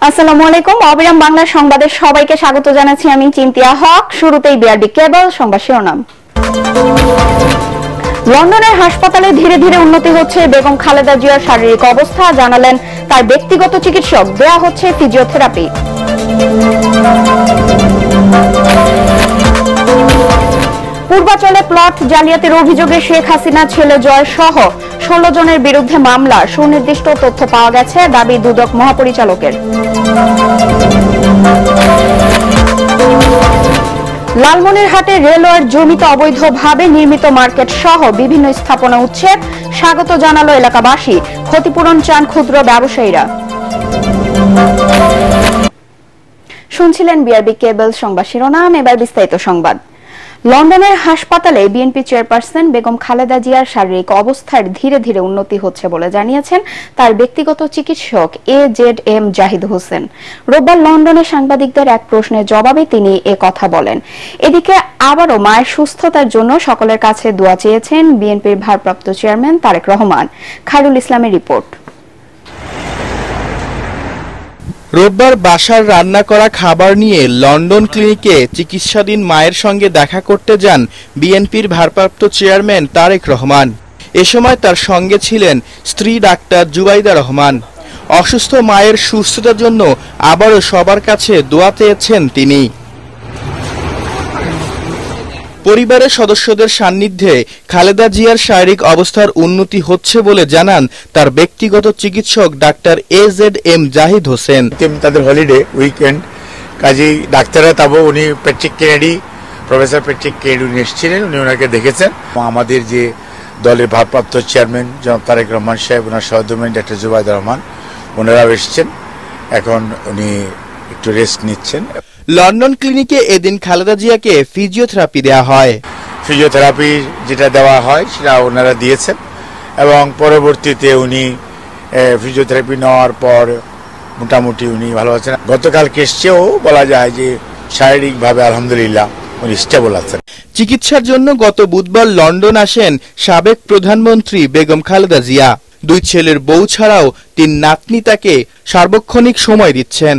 আসসালামু আলাইকুম। অবিরাম বাংলা সংবাদে সবাইকে স্বাগত জানাচ্ছি আমি চিন্তিয়া হক। শুরুতেই বিআরবি কেবল সংবাদ শিরোনাম। লন্ডনের হাসপাতালে ধীরে ধীরে উন্নতি হচ্ছে বেগম খালেদা জিয়ার শারীরিক অবস্থা, জানালেন তার ব্যক্তিগত চিকিৎসক। দেয়া হচ্ছে ফিজিওথেরাপি। পূর্বাচলে প্লট জালিয়াতির অভিযোগে শেখ হাসিনা ছেলে জয় সহ 16 জনের বিরুদ্ধে মামলা, সুনির্দিষ্ট তথ্য পাওয়া গেছে, দাবি দুদক মহাপরিচালকের। লালমনিরহাটে রেলওয়ের জমিতে অবৈধভাবে নির্মিত মার্কেট সহ বিভিন্ন স্থাপনা উচ্ছেদ, স্বাগত জানালো এলাকাবাসী, ক্ষতিপূরণ চান ক্ষুদ্র ব্যবসায়ীরা। শুনছিলেন বিআরবি কেবল সংবাদ শিরোনাম, এবার বিস্তারিত সংবাদ। লন্ডনের হাসপাতালে বিএনপি চেয়ারপারসন বেগম খালেদা জিয়ার শারীরিক অবস্থার ধীরে ধীরে উন্নতি হচ্ছে বলে জানিয়েছেন তার ব্যক্তিগত চিকিৎসক AZM জাহিদ হোসেন। রোববার লন্ডনে সাংবাদিকদের এক প্রশ্নের জবাবে তিনি এ কথা বলেন। এদিকে আবারও মায়ের সুস্থতার জন্য সকলের কাছে দোয়া চেয়েছেন বিএনপির ভারপ্রাপ্ত চেয়ারম্যান তারেক রহমান। খায়রুল ইসলামের রিপোর্ট। রোববার বাসার রান্না করা খাবার নিয়ে লন্ডন ক্লিনিকে চিকিৎসাধীন মায়ের সঙ্গে দেখা করতে যান বিএনপির ভারপ্রাপ্ত চেয়ারম্যান তারেক রহমান। এ সময় তার সঙ্গে ছিলেন স্ত্রী ডাক্তার জুবাইদা রহমান। অসুস্থ মায়ের সুস্থতার জন্য আবারও সবার কাছে দোয়া চেয়েছেন তিনি। পরিবারের সদস্যদের সান্নিধ্যে খালেদা জিয়ার শারীরিক অবস্থার উন্নতি হচ্ছে বলে জানান তার ব্যক্তিগত চিকিৎসক ডাক্তার AZM জাহিদ হোসেন। তাদের হলিডে উইকেন্ড, কাজেই ডাক্তাররা তাবো উনি প্রফেসর প্যাট্রিক কেনেডি উনি এসেছিলেন, উনি ওনাকে দেখেছেন। আমাদের যে দলের ভারপ্রাপ্ত চেয়ারম্যান জনাব তারেক রহমান সাহেব, ওনার সহধর্মিণী ডাক্তার জুবাইদা রহমান, ওনারাও এসেছেন। এখন উনি একটু রেস্ট নিচ্ছেন। লন্ডন ক্লিনিকে এদিন খালেদা জিয়াকে ফিজিওথেরাপি দেওয়া হয়। ফিজিওথেরাপি যেটা দেওয়া হয় সেটা ওনারা দিয়েছেন এবং পরবর্তীতে উনি ফিজিওথেরাপি নেওয়ার পর মোটামুটি উনি ভালো আছেন। গতকালকে এসছেও বলা যায় যে শারীরিকভাবে আলহামদুলিল্লাহ উনি স্টেবল আছেন। চিকিৎসার জন্য গত বুধবার লন্ডন আসেন সাবেক প্রধানমন্ত্রী বেগম খালেদা জিয়া। 2 ছেলের বউ ছাড়াও 3 নাতনি তাকে সার্বক্ষণিক সময় দিচ্ছেন।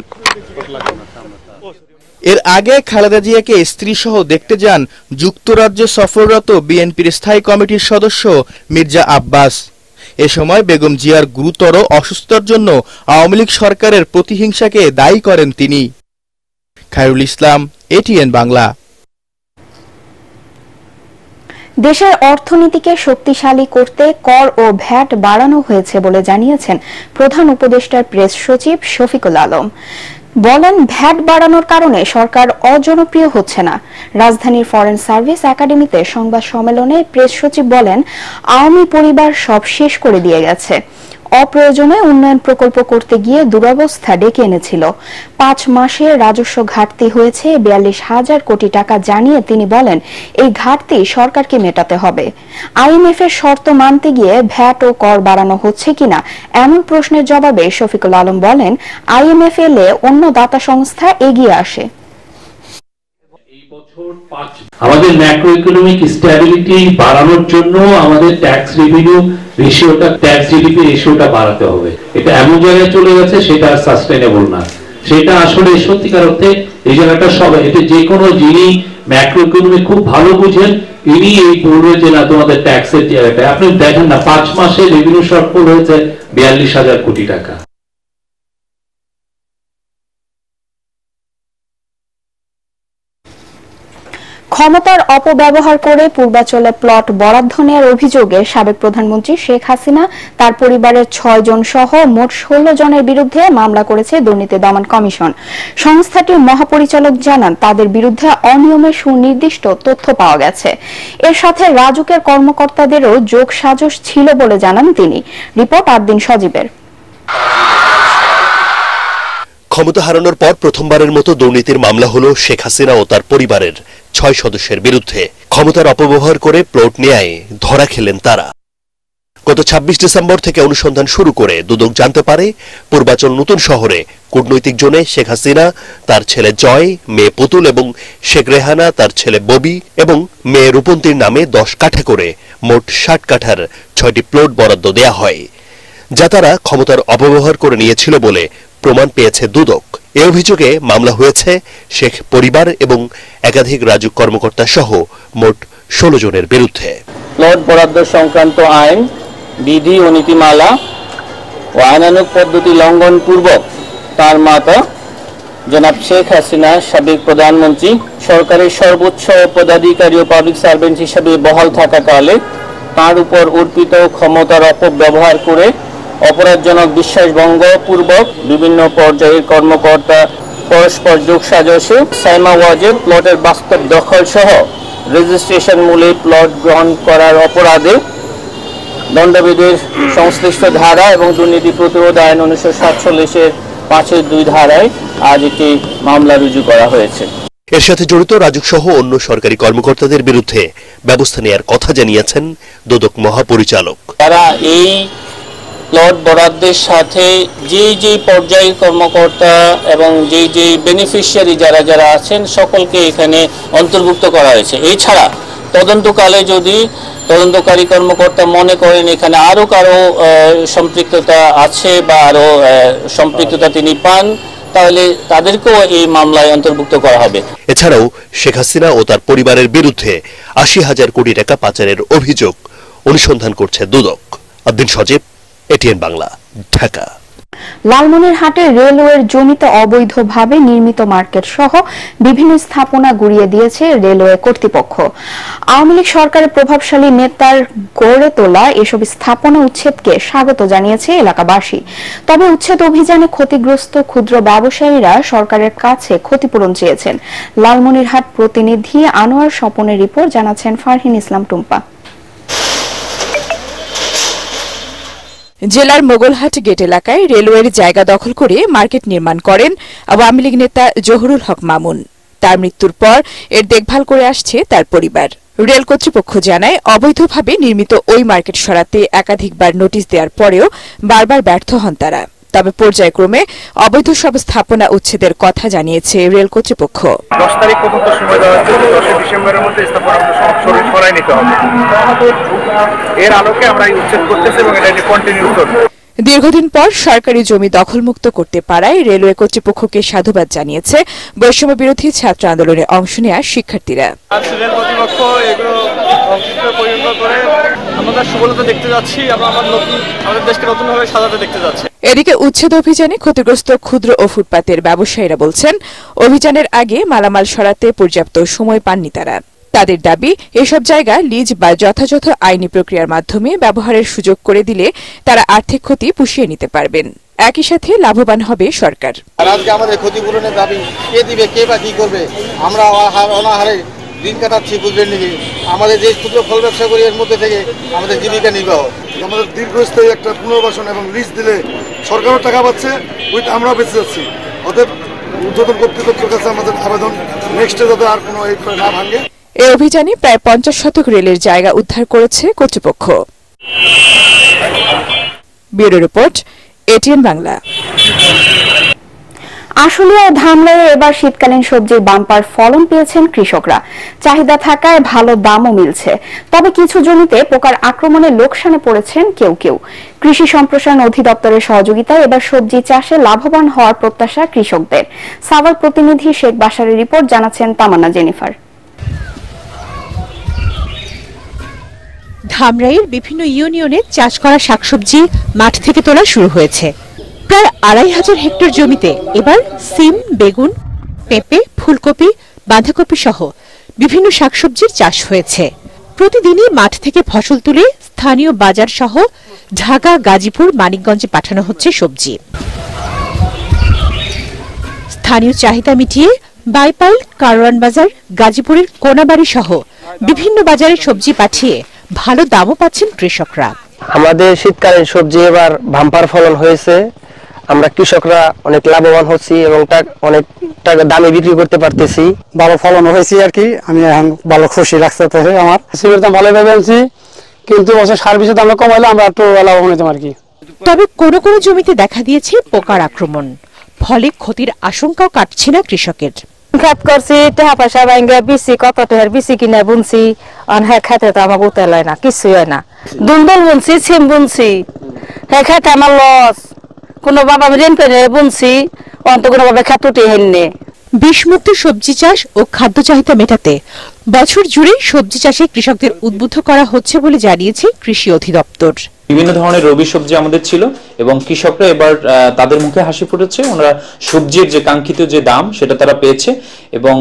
এর আগে খালেদা জিয়াকে স্ত্রী সহ দেখতে যান যুক্তরাজ্য সফররত বিএনপির স্থায়ী কমিটির সদস্য মির্জা আব্বাস। এ সময় বেগম জিয়ার গুরুতর অসুস্থতার জন্য আওয়ামী লীগ সরকারের প্রতিহিংসাকে দায়ী করেন তিনি। খায়রুল ইসলাম, ATN বাংলা। দেশের অর্থনীতিকে শক্তিশালী করতে কর ও ভ্যাট বাড়ানো হয়েছে বলে জানিয়েছেন প্রধান উপদেষ্টার প্রেস সচিব শফিকুল আলম। বলেন, ভ্যাট বাড়ানোর কারণে সরকার অজনপ্রিয় হচ্ছে না। রাজধানীর ফরেন সার্ভিস একাডেমিতে সংবাদ সম্মেলনে প্রেস সচিব বলেন, আওয়ামী পরিবার সব শেষ করে দিয়ে গেছে। অপ্রয়োজনে উন্নয়ন প্রকল্প করতে গিয়ে দুরবস্থা ডেকে এনেছিল। 5 মাসে রাজস্ব ঘাটতি হয়েছে 42,000 কোটি টাকা জানিয়ে তিনি বলেন, এই ঘাটতি সরকারকে মেটাতে হবে। IMF এর শর্ত মানতে গিয়ে ভ্যাট ও কর বাড়ানো হচ্ছে কিনা এমন প্রশ্নের জবাবে শফিকুল আলম বলেন, IMF এলে অন্য দাতা সংস্থা এগিয়ে আসে। আমাদের ম্যাক্রো ইকোনমিক স্ট্যাবিলিটি বাড়ানোর জন্য আমাদের ট্যাক্স রেভিনিউ রেশিওটা, ট্যাক্স জিডিপি রেশিওটা বাড়াতে হবে। এটা এমন জায়গায় চলে গেছে সেটা সাস্টেনেবল না। সেটা আসলে সত্যিকার অর্থে এই জায়গাটা সবাই, এটা যে কোনো যিনি ম্যাক্রো ইকোনমি খুব ভালো বুঝেন তিনি এই বলবে যে না তোমাদের ট্যাক্সের জায়গাটা। আপনি দেখেন না 5 মাসে রেভিনিউ শর্টফল হয়েছে 42,000 কোটি টাকা। ক্ষমতার অপব্যবহার করে পূর্বাচলে প্লট বরাদ্দ নেওয়ার অভিযোগে সাবেক প্রধানমন্ত্রী শেখ হাসিনা তার পরিবারের 6 জন সহ মোট 16 জনের বিরুদ্ধে মামলা করেছে দুর্নীতি দমন কমিশন। সংস্থাটির মহাপরিচালক জানান, তাদের বিরুদ্ধে অনিয়মের সুনির্দিষ্ট তথ্য পাওয়া গেছে। এর সাথে রাজুকের কর্মকর্তাদেরও যোগসাজশ ছিল বলে জানান তিনি। রিপোর্ট আরদিন সজীবের। ক্ষমতা হারানোর পর প্রথমবারের মতো দুর্নীতির মামলা হলো শেখ হাসিনা ও তার পরিবারের 6 সদস্যের বিরুদ্ধে। ক্ষমতার অপব্যবহার করে প্লট নেয়ায় ধরা খেলেন তারা। গত 26 ডিসেম্বর থেকে অনুসন্ধান শুরু করে দুদক জানতে পারে পূর্বাচল নতুন শহরে কূটনৈতিক জোনে শেখ হাসিনা, তার ছেলে জয়, মেয়ে পুতুল এবং শেখ রেহানা, তার ছেলে ববি এবং মেয়ে রূপন্তীর নামে 10 কাঠা করে মোট 60 কাঠার 6টি প্লট বরাদ্দ দেয়া হয়, যা তারা ক্ষমতার অপব্যবহার করে নিয়েছিল বলে প্রমাণ পেয়েছে দুদক। এ অভিযোগে মামলা হয়েছে শেখ পরিবার এবং একাধিক রাজুক কর্মকর্তা সহ মোট 16 জনের বিরুদ্ধে। প্লট বরাদ্দ সংক্রান্ত আইন, বিধি ও নীতিমালা ও আইনানুগ পদ্ধতি লঙ্ঘন পূর্বক তার মাতা জনাব শেখ হাসিনা সাবেক প্রধানমন্ত্রী সরকারের সর্বোচ্চ পদাধিকারী ও পাবলিক সার্ভেন্ট হিসেবে বহাল থাকাকালে তার উপর অর্পিত ক্ষমতার অপব্যবহার করে অপরাধজনক বিশ্বাসভঙ্গ পূর্বক বিভিন্ন পর্যায়ের কর্মকর্তা পরস্পর যোগসাজশে সাইমা ওয়াজেদ প্লটের বাস্তব দখল সহ রেজিস্ট্রেশন মূলে প্লট গ্রহণ করার অপরাধে দণ্ডবিধির সংশ্লিষ্ট ধারা এবং দুর্নীতি প্রতিরোধ আইন 1947-এর 5-2 ধারায় আজ একটি মামলা রুজু করা হয়েছে। এর সাথে জড়িত রাজুক সহ অন্য সরকারি কর্মকর্তাদের বিরুদ্ধে ব্যবস্থা নেওয়ার কথা জানিয়েছেন দুদক মহাপরিচালক। তারা এই প্লট বরাদ্দের সাথে যে পর্যায়ের কর্মকর্তা এবং যে বেনিফিশিয়ারি যারা আছেন সকলকে এখানে অন্তর্ভুক্ত করা হয়েছে। এছাড়া তদন্তকালে যদি তদন্তকারী কর্মকর্তা মনে করেন এখানে আরো কারো সম্পৃক্ততা আছে বা আরো সম্পৃক্ততা তিনি পান, তাহলে তাদেরকেও এই মামলায় অন্তর্ভুক্ত করা হবে। এছাড়াও শেখ হাসিনা ও তার পরিবারের বিরুদ্ধে 80,000 কোটি টাকা পাচারের অভিযোগ অনুসন্ধান করছে দুদক। আব্দিন সজীব, এটিএন বাংলা, ঢাকা। লালমনিরহাটে রেলওয়ের জমিতে অবৈধভাবে নির্মিত মার্কেট সহ বিভিন্ন স্থাপনা গুড়িয়ে দিয়েছে রেলওয়ে কর্তৃপক্ষ। আওয়ামী লীগ সরকারের প্রভাবশালী নেতার গড়ে তোলা এসব স্থাপনা উচ্ছেদকে স্বাগত জানিয়েছে এলাকাবাসী। তবে উচ্ছেদ অভিযানে ক্ষতিগ্রস্ত ক্ষুদ্র ব্যবসায়ীরা সরকারের কাছে ক্ষতিপূরণ চেয়েছেন। লালমনিরহাট প্রতিনিধি আনোয়ার স্বপনের রিপোর্ট, জানাচ্ছেন ফারহিন ইসলাম টুম্পা। জেলার মোগলহাট গেট এলাকায় রেলওয়ের জায়গা দখল করে মার্কেট নির্মাণ করেন আওয়ামী লীগ নেতা জহুরুল হক মামুন। তার মৃত্যুর পর এর দেখভাল করে আসছে তার পরিবার। রেল কর্তৃপক্ষ জানায়, অবৈধভাবে নির্মিত ওই মার্কেট সরাতে একাধিকবার নোটিশ দেওয়ার পরেও বারবার ব্যর্থ হন তারা। তবে পর্যায়ক্রমে অবৈধ সব স্থাপনা উচ্ছেদের কথা জানিয়েছে রেল কর্তৃপক্ষ। 10 তারিখ পর্যন্ত সময় দেওয়া হচ্ছে, 10 ডিসেম্বরের মধ্যে স্থাপনাগুলো সরাই নিতে হবে। এর আলোকে আমরা উচ্ছেদ করতেছি এবং এটা কন্টিনিউ করব। দীর্ঘদিন পর সরকারি জমি দখলমুক্ত করতে পারায় রেলওয়ে কর্তৃপক্ষকে সাধুবাদ জানিয়েছে বৈষম্য বিরোধী ছাত্র আন্দোলনে অংশ নেওয়া শিক্ষার্থীরা। রেল কর্তৃপক্ষ এগুলো পরিবর্তন করে আমাদের সফলতা দেখতে যাচ্ছি, আমরা আমাদের দেশকে নতুনভাবে সাজাতে দেখতে যাচ্ছি। এদিকে উচ্ছেদ অভিযানে ক্ষতিগ্রস্ত ক্ষুদ্র ও ফুটপাতের ব্যবসায়ীরা বলছেন, অভিযানের আগে মালামাল সরাতে পর্যাপ্ত সময় পাননি তারা। তাদের দাবি, এসব জায়গা লিজ বা যথাযথ আইনি প্রক্রিয়ার মাধ্যমে ব্যবহারের সুযোগ করে দিলে তারা আর্থিক ক্ষতি পুষিয়ে নিতে পারবেন। একই সাথে লাভবান হবে সরকার। আজকে আমাদের ক্ষতিপূরণের দাবি কে দিবে, কে বা কি করবে? আমরা অনাহারে দিন কাটাচ্ছি, বুঝলেন নাকি? আমাদের যে ক্ষুদ্র ফল ব্যবসা করি এর মধ্যে থেকে আমাদের জীবিকা নির্বাহ। আমাদের দীর্ঘস্থায়ী একটা পুনর্বাসন এবং লিজ দিলে সরকারও টাকা পাচ্ছে, আমরাও বেঁচে যাচ্ছি। অতএব ঊর্ধ্বতন কর্তৃপক্ষের কাছে আমাদের আবেদন, নেক্সটে যাতে আর কোনো এই না ভাঙে। এই অভিযানে প্রায় 50 শতক রেলের জায়গা উদ্ধার করেছে কর্তৃপক্ষ। Bureau report, ATN Bangla. Ashulia ও ধামরাইয়ে এবার শীতকালীন সবজির বাম্পার ফলন পেয়েছেন কৃষকরা। চাহিদা থাকায় ভালো দামও মিলছে। তবে কিছু জমিতে পোকার আক্রমণে লোকসানে পড়েছেন কেউ। কৃষি সম্প্রসারণ অধিদপ্তরের সহযোগিতায় এবার সবজি চাষে লাভবান হওয়ার প্রত্যাশা কৃষকদের। সাভার প্রতিনিধি শেখ বাশারের রিপোর্ট, জানাচ্ছেন তামান্না জেনিফার। ধামরাইয়ের বিভিন্ন ইউনিয়নে চাষ করা শাকসবজি মাঠ থেকে তোলা শুরু হয়েছে। প্রায় 2,500 হেক্টর জমিতে এবার সিম, বেগুন, পেঁপে, ফুলকপি, বাঁধাকপি সহ বিভিন্ন শাকসবজির চাষ হয়েছে। প্রতিদিনই মাঠ থেকে ফসল তুলে স্থানীয় বাজার সহ ঢাকা, গাজীপুর, মানিকগঞ্জে পাঠানো হচ্ছে সবজি। স্থানীয় চাহিদা মিটিয়ে বাইপাল, কারওয়ান বাজার, গাজীপুরের কোনাবাড়ি সহ বিভিন্ন বাজারে সবজি পাঠিয়ে ভালো দামও পাচ্ছেন কৃষকরা। আমাদের শীতকালীন সবজি এবার বাম্পার ফলন হয়েছে। আমরা কৃষকরা অনেক লাভবান হচ্ছি এবং অনেক টাকা দামে বিক্রি করতে পারতেছি। ভালো ফলন হয়েছে আর কি, আমি এখন ভালো খুশি লাগছে। আমার সিমের দাম ভালোভাবে আনছি, কিন্তু সার বিষের দাম কমাইলে আমরা একটু লাভবান হতাম আর কি। তবে কোনো কোনো জমিতে দেখা দিয়েছে পোকার আক্রমণ, ফলে ক্ষতির আশঙ্কাও কাটছে না কৃষকের। খাত করছি, টাকা পয়সা ভাঙ্গা বিসি, কত টাকার বিসি কিনে বুনছি, হ্যাঁ খাতে তো আমার উতাল হয় না, কিছুই হয় না। দুন্দল বুনছি, সিম বুনছি, হ্যাঁ খাতে আমার লস। কোনোভাবে আমি ঋণ করে বুনছি অন্ত কোনোভাবে খাত উঠে হেননে। বিষমুক্ত সবজি চাষ ও খাদ্য চাহিদা মেটাতে বছর জুড়ে সবজি চাষে কৃষকদের উদ্বুদ্ধ করা হচ্ছে বলে জানিয়েছে কৃষি অধিদপ্তর। বিভিন্ন ধরনের রবি সবজি আমাদের ছিল এবং কৃষকরা এবার তাদের মুখে হাসি ফুটেছে। ওনারা সবজির যে কাঙ্ক্ষিত যে দাম সেটা তারা পেয়েছে এবং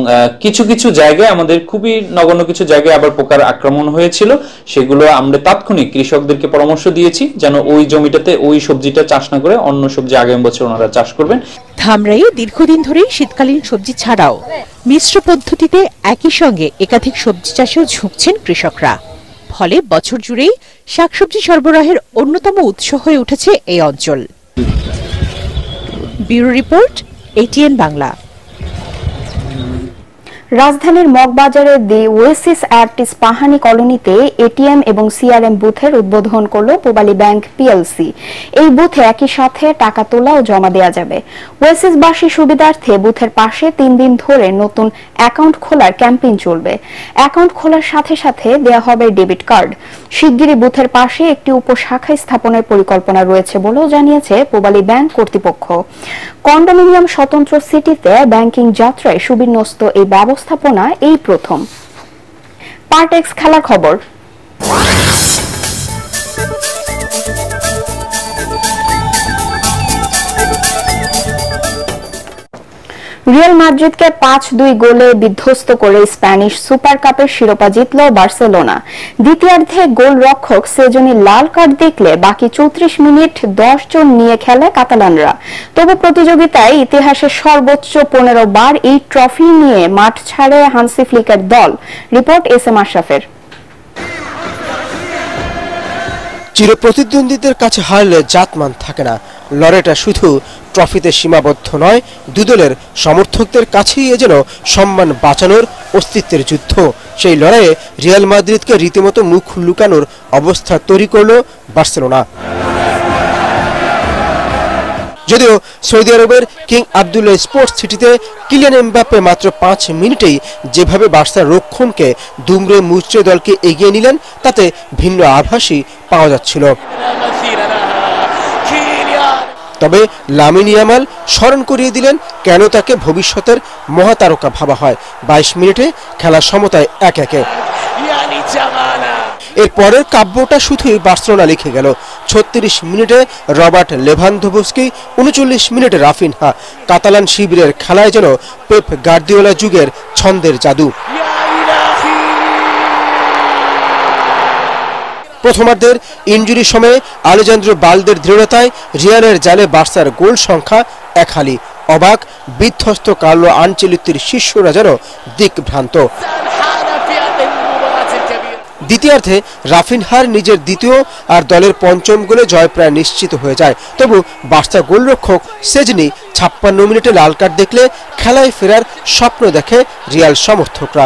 কিছু কিছু জায়গায় আমাদের খুবই নগণ্য কিছু জায়গায় আবার পোকার আক্রমণ হয়েছিল, সেগুলো আমরা তাৎক্ষণিক কৃষকদেরকে পরামর্শ দিয়েছি যেন ওই জমিটাতে ওই সবজিটা চাষ না করে অন্য সবজি আগামী বছর ওনারা চাষ করবেন। ধামরাইয়ে দীর্ঘদিন ধরেই শীতকালীন সবজি ছাড়াও মিশ্র পদ্ধতিতে একই সঙ্গে একাধিক সবজি চাষেও ঝুঁকছেন কৃষকরা। ফলে বছর জুড়েই শাকসবজি সরবরাহের অন্যতম উৎস হয়ে উঠেছে এই অঞ্চল। Bureau report, ATN Bangla. রাজধানীর মগবাজারের দি ওয়েসিস আর্টিস পাহানি কলোনিতে এটিএম এবং সিআরএম বুথের উদ্বোধন করল পূবালী ব্যাংক পিএলসি। এই বুথে একই সাথে টাকা তোলা ও জমা দেওয়া যাবে। ওয়েসিসবাসী সুবিধার্থে বুথের পাশে 3 দিন ধরে নতুন অ্যাকাউন্ট খোলার ক্যাম্পেইন চলবে। অ্যাকাউন্ট খোলার সাথে সাথে দেওয়া হবে ডেবিট কার্ড। শিগগিরই বুথের পাশে একটি উপশাখা স্থাপনের পরিকল্পনা রয়েছে বলেও জানিয়েছে পূবালী ব্যাংক কর্তৃপক্ষ। কন্ডোমিনিয়াম স্বতন্ত্র সিটিতে ব্যাংকিং যাত্রায় সুবিন্যস্ত এই ব্যবস্থাপনা এই প্রথম। পার্টেক্স খেলার খবর। রিয়াল মাদ্রিদকে 5-2 গোলে বিধ্বস্ত করে স্প্যানিশ সুপার কাপের শিরোপা জিতল বার্সেলোনা। দ্বিতীয়ার্ধে গোলরক্ষক সেজনি লাল কার্ড দেখলে বাকি 34 মিনিট 10 জন নিয়ে খেলে কাতালানরা। তবু প্রতিযোগিতায় ইতিহাসের সর্বোচ্চ 15 বার এই ট্রফি নিয়ে মাঠ ছাড়ে হান্সি ফ্লিকের দল। Report SM আশরাফের। চিরপ্রতিদ্বন্দ্বীদের কাছে হারলে জাতমান থাকে না। লড়াইটা শুধু ট্রফিতে সীমাবদ্ধ নয়, দুদলের সমর্থকদের কাছেই এ যেন সম্মান বাঁচানোর অস্তিত্বের যুদ্ধ। সেই লড়াইয়ে রিয়াল মাদ্রিদকে রীতিমতো মুখ লুকানোর অবস্থা তৈরি করল বার্সেলোনা। যদিও সৌদি আরবের কিং আবদুল্লাহ স্পোর্টস সিটিতে কিলিয়ান এমবাপ্পে মাত্র 5 মিনিটেই যেভাবে বার্সার রক্ষণকে দুমড়ে মুচড়ে দলকে এগিয়ে নিলেন, তাতে ভিন্ন আভাসই পাওয়া যাচ্ছিল। তবে লামিন ইয়ামাল স্মরণ করিয়ে দিলেন কেন তাকে ভবিষ্যতের মহাতারকা ভাবা হয়। 22 মিনিটে খেলা সমতায় 1-1। এর পরের কাব্যটা শুধুই বার্সেলোনা লিখে গেল। 36 মিনিটে রবার্ট লেভানদোভস্কি, 39 মিনিটে রাফিনহা। কাতালান শিবিরের খেলায় যেন পেপ গার্দিওলা যুগের ছন্দের জাদু। প্রথমার্ধের ইনজুরি সময়ে আলেজান্দ্রো বালদের দৃঢ়তায় রিয়ালের জালে বার্সার গোল সংখ্যা 1 হালি। অবাক বিধ্বস্ত কার্লো আনচেলত্তির শিষ্যরা যেন দিকভ্রান্ত। দ্বিতীয়ার্ধে রাফিনহার নিজের দ্বিতীয় আর দলের 5ম গোলে জয় প্রায় নিশ্চিত হয়ে যায়। তবু বার্সা গোলরক্ষক সেজনি 56 মিনিটে লাল কার্ড দেখলে খেলায় ফেরার স্বপ্ন দেখে রিয়াল সমর্থকরা।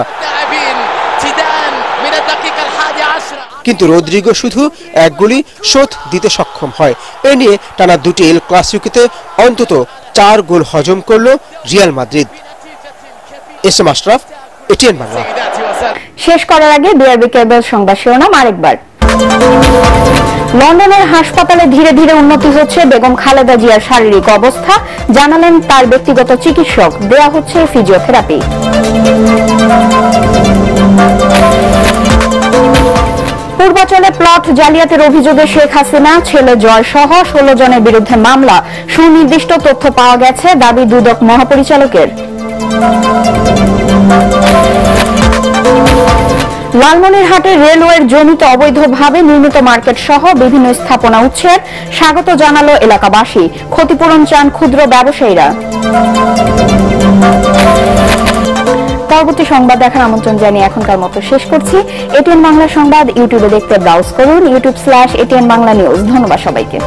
কিন্তু রদ্রিগো শুধু 1 গোলই শোধ দিতে সক্ষম হয়। এ নিয়ে টানা 2টি এল ক্লাসিকোতে অন্তত 4 গোল হজম করল Real Madrid. SM Ashraf, ATN Bangla. শেষ করার আগে বিআরবি কেবল সংবাদ শিরোনাম আরেকবার। লন্ডনের হাসপাতালে ধীরে ধীরে উন্নতি হচ্ছে বেগম খালেদা জিয়ার শারীরিক অবস্থা, জানালেন তার ব্যক্তিগত চিকিৎসক। দেয়া হচ্ছে ফিজিওথেরাপি। পূর্বাচলে প্লট জালিয়াতির অভিযোগে শেখ হাসিনা, ছেলে জয় সহ 16 জনের বিরুদ্ধে মামলা। সুনির্দিষ্ট তথ্য পাওয়া গেছে, দাবি দুদক মহাপরিচালকের। লালমনিরহাটে রেলওয়ের জমিতে অবৈধভাবে নির্মিত মার্কেট সহ বিভিন্ন স্থাপনা উচ্ছেদ, স্বাগত জানালো এলাকাবাসী। ক্ষতিপূরণ চান ক্ষুদ্র ব্যবসায়ীরা। পরবর্তী সংবাদ দেখার আমন্ত্রণ জানিয়ে এখনকার মতো শেষ করছি। এটিএন বাংলা সংবাদ ইউটিউবে দেখতে ব্রাউজ করুন, youtube/ATN Bangla News। ধন্যবাদ সবাইকে।